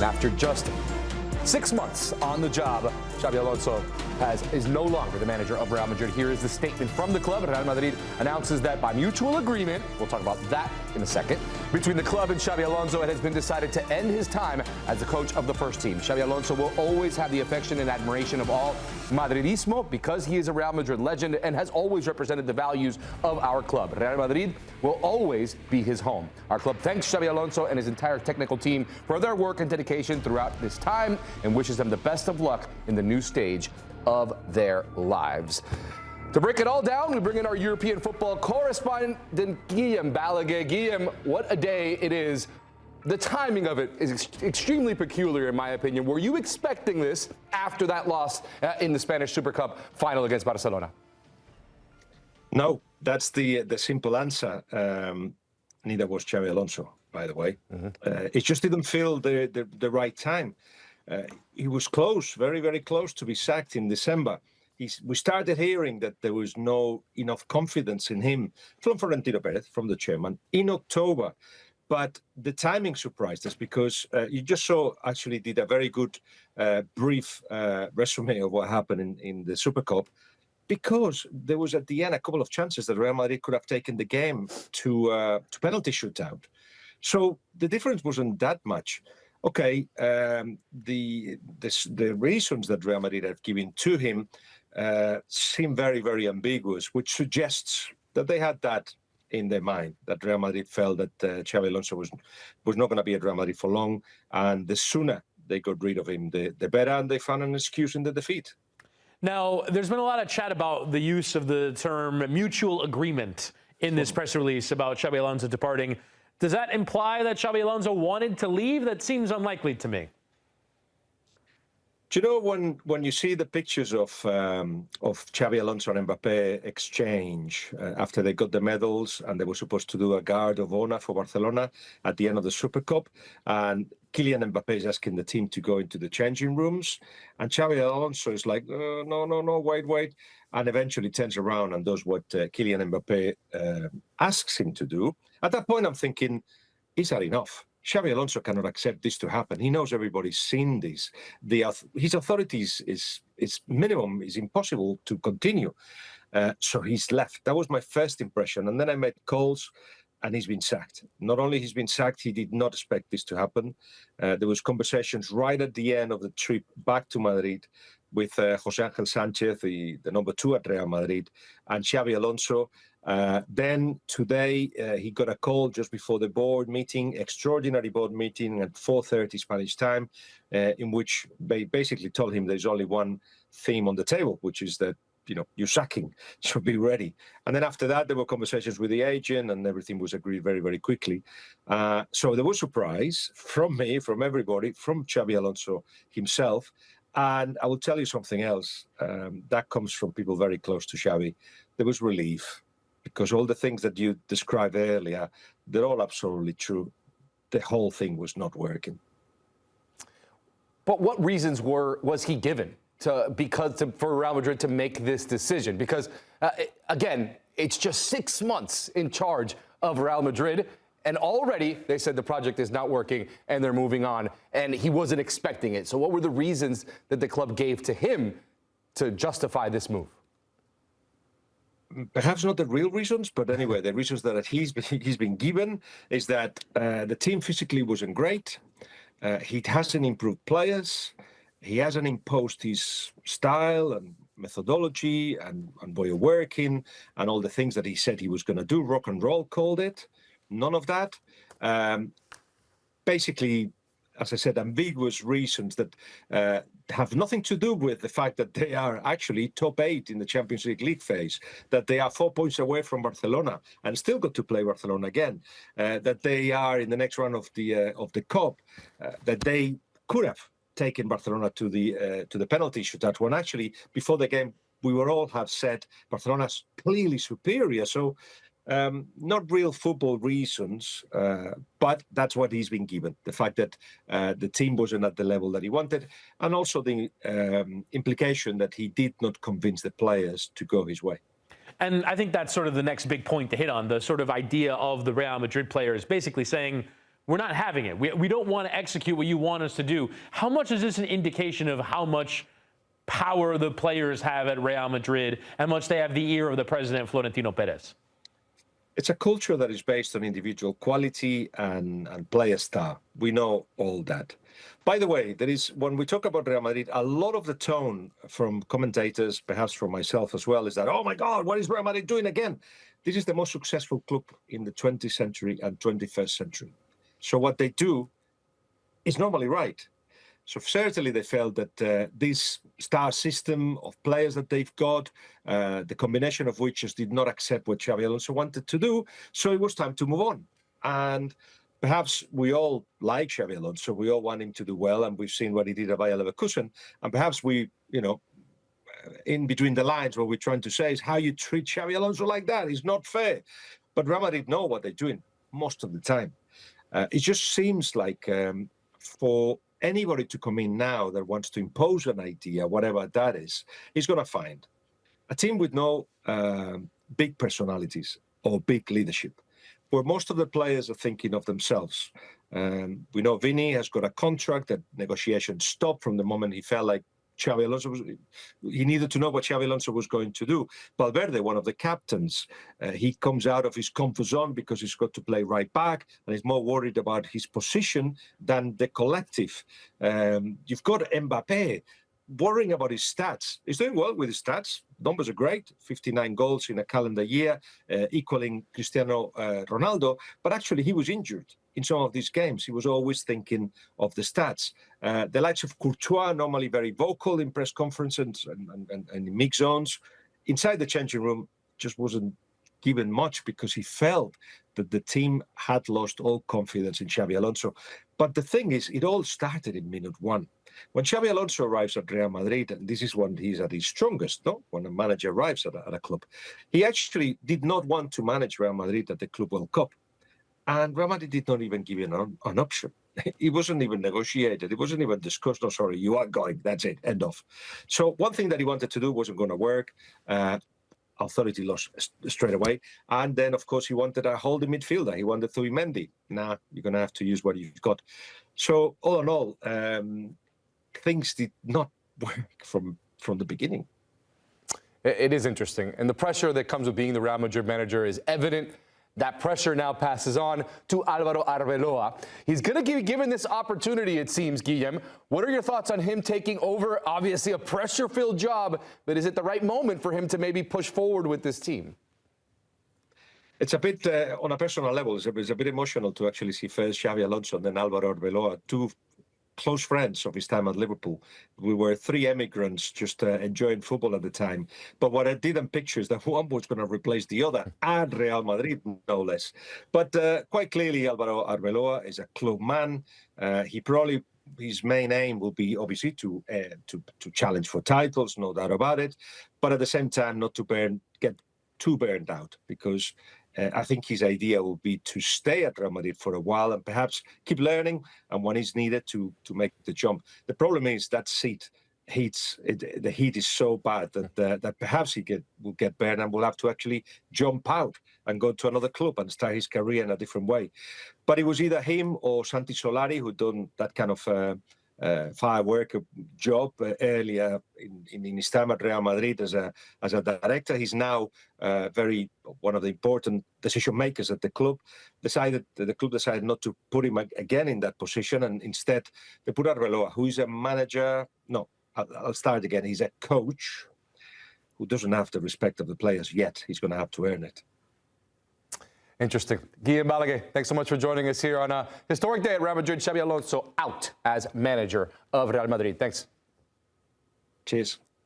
And after just 6 months on the job, Xabi Alonso is no longer the manager of Real Madrid. Here is the statement from the club. Real Madrid announces that by mutual agreement, we'll talk about that in a second, between the club and Xabi Alonso, it has been decided to end his time as the coach of the first team. Xabi Alonso will always have the affection and admiration of all Madridismo because he is a Real Madrid legend and has always represented the values of our club. Real Madrid will always be his home. Our club thanks Xabi Alonso and his entire technical team for their work and dedication throughout this time and wishes them the best of luck in the new stage of their lives. To break it all down, we bring in our European football correspondent, Guillem Balagué. Guillem, what a day it is. The timing of it is extremely peculiar, in my opinion. Were you expecting this after that loss in the Spanish Super Cup final against Barcelona? No, that's the simple answer. Neither was Xabi Alonso, by the way. It just didn't feel the right time. He was close, very, very close to be sacked in December. We started hearing that there was no enough confidence in him from Florentino Perez, from the chairman, in October. But the timing surprised us because you just actually did a very good brief resume of what happened in the Super Cup, because there was at the end a couple of chances that Real Madrid could have taken the game to penalty shootout. So the difference wasn't that much. Okay, the reasons that Real Madrid have given to him seem very, very ambiguous, which suggests that they had that in their mind, that Real Madrid felt that Xabi Alonso was not going to be at Real Madrid for long, and the sooner they got rid of him, the better, and they found an excuse in the defeat. Now, there's been a lot of chat about the use of the term mutual agreement in this press release about Xabi Alonso departing. Does that imply that Xabi Alonso wanted to leave? That seems unlikely to me. Do you know when you see the pictures of Xabi Alonso and Mbappé exchange after they got the medals and they were supposed to do a guard of honor for Barcelona at the end of the Super Cup, and Kylian Mbappé is asking the team to go into the changing rooms, and Xabi Alonso is like, no, wait, and eventually turns around and does what Kylian Mbappé asks him to do. At that point, I'm thinking, is that enough? Xabi Alonso cannot accept this to happen. He knows everybody's seen this. His authority is minimum, is impossible to continue. So he's left. That was my first impression. And then I met calls, and he's been sacked. Not only he's been sacked, he did not expect this to happen. There was conversations right at the end of the trip back to Madrid with José Ángel Sánchez, the number 2 at Real Madrid, and Xabi Alonso. Then today he got a call just before the board meeting, extraordinary board meeting at 4:30 Spanish time, in which they basically told him there's only one theme on the table, which is that, you're sacking, so be ready. And then after that, there were conversations with the agent, and everything was agreed very, very quickly. So there was surprise from me, from everybody, from Xabi Alonso himself. And I will tell you something else that comes from people very close to Xabi. There was relief, because all the things that you described earlier, they're all absolutely true. The whole thing was not working. But what reasons was he given for Real Madrid to make this decision? Because, again, it's just 6 months in charge of Real Madrid, and already they said the project is not working and they're moving on, and he wasn't expecting it. So what were the reasons that the club gave to him to justify this move? Perhaps not the real reasons, but anyway, the reasons that he's been given is that the team physically wasn't great. He hasn't improved players. He hasn't imposed his style and methodology and way of working and all the things that he said he was going to do. Rock and roll called it. None of that. Basically, as I said, ambiguous reasons that have nothing to do with the fact that they are actually top 8 in the Champions League phase, that they are 4 points away from Barcelona and still got to play Barcelona again, that they are in the next round of the Cup, that they could have taken Barcelona to the penalty shootout, when actually before the game we were all have said Barcelona's clearly superior. So not real football reasons, but that's what he's been given. The fact that the team wasn't at the level that he wanted, and also the implication that he did not convince the players to go his way. And I think that's sort of the next big point to hit on, the sort of idea of the Real Madrid players basically saying, we're not having it. We don't want to execute what you want us to do. How much is this an indication of how much power the players have at Real Madrid and much they have the ear of the president, Florentino Perez? It's a culture that is based on individual quality and player style. We know all that. By the way, when we talk about Real Madrid, a lot of the tone from commentators, perhaps from myself as well, is that, oh my God, what is Real Madrid doing again? This is the most successful club in the 20th century and 21st century. So what they do is normally right. So certainly they felt that this star system of players that they've got, the combination of which just did not accept what Xabi Alonso wanted to do. So it was time to move on. And perhaps we all like Xabi Alonso. We all want him to do well. And we've seen what he did at Bayer Leverkusen. And perhaps we, in between the lines, what we're trying to say is how you treat Xabi Alonso like that is not fair. But Real Madrid know what they're doing most of the time. It just seems like for anybody to come in now that wants to impose an idea, whatever that is going to find a team with no big personalities or big leadership, where most of the players are thinking of themselves. We know Vini has got a contract that negotiations stopped from the moment he felt like Xabi Alonso he needed to know what Xabi Alonso was going to do. Valverde, one of the captains, he comes out of his comfort zone because he's got to play right back and he's more worried about his position than the collective. You've got Mbappé worrying about his stats. He's doing well with his stats. Numbers are great, 59 goals in a calendar year, equaling Cristiano Ronaldo, but actually he was injured in some of these games. He was always thinking of the stats. The likes of Courtois, normally very vocal in press conferences and in mix zones, inside the changing room just wasn't given much because he felt that the team had lost all confidence in Xabi Alonso. But the thing is, it all started in minute one. When Xabi Alonso arrives at Real Madrid, and this is when he's at his strongest, no? When a manager arrives at a club, he actually did not want to manage Real Madrid at the Club World Cup. And Real Madrid did not even give him an option. It wasn't even negotiated. It wasn't even discussed. No, sorry, you are going. That's it. End of. So one thing that he wanted to do wasn't going to work. Authority lost straight away. And then, of course, he wanted a holding midfielder. He wanted Zubimendi. Nah, you're going to have to use what you've got. So all in all, things did not work from the beginning. It is interesting. And the pressure that comes with being the Real Madrid manager is evident. That pressure now passes on to Álvaro Arbeloa. He's going to be given this opportunity, it seems, Guillem. What are your thoughts on him taking over, obviously, a pressure-filled job, but is it the right moment for him to maybe push forward with this team? It's a bit, on a personal level, it's a bit emotional to actually see first Xabi Alonso and then Álvaro Arbeloa, two close friends of his time at Liverpool. We were three emigrants just enjoying football at the time. But what I didn't picture is that one was going to replace the other, and Real Madrid, no less. But quite clearly, Álvaro Arbeloa is a club man. His main aim will be obviously to challenge for titles, no doubt about it. But at the same time, not to get too burned out, because I think his idea will be to stay at Real Madrid for a while and perhaps keep learning, and when it's needed to make the jump. The problem is that the heat is so bad that perhaps he will get burned and will have to actually jump out and go to another club and start his career in a different way. But it was either him or Santi Solari who done that kind of firework job earlier in his time at Real Madrid as a director. He's now one of the important decision makers at the club. The club decided not to put him again in that position, and instead they put Arbeloa, who is a manager. No, I'll start again. He's a coach who doesn't have the respect of the players yet. He's going to have to earn it. Interesting. Guillem Balagué, thanks so much for joining us here on a historic day at Real Madrid. Xabi Alonso out as manager of Real Madrid. Thanks. Cheers.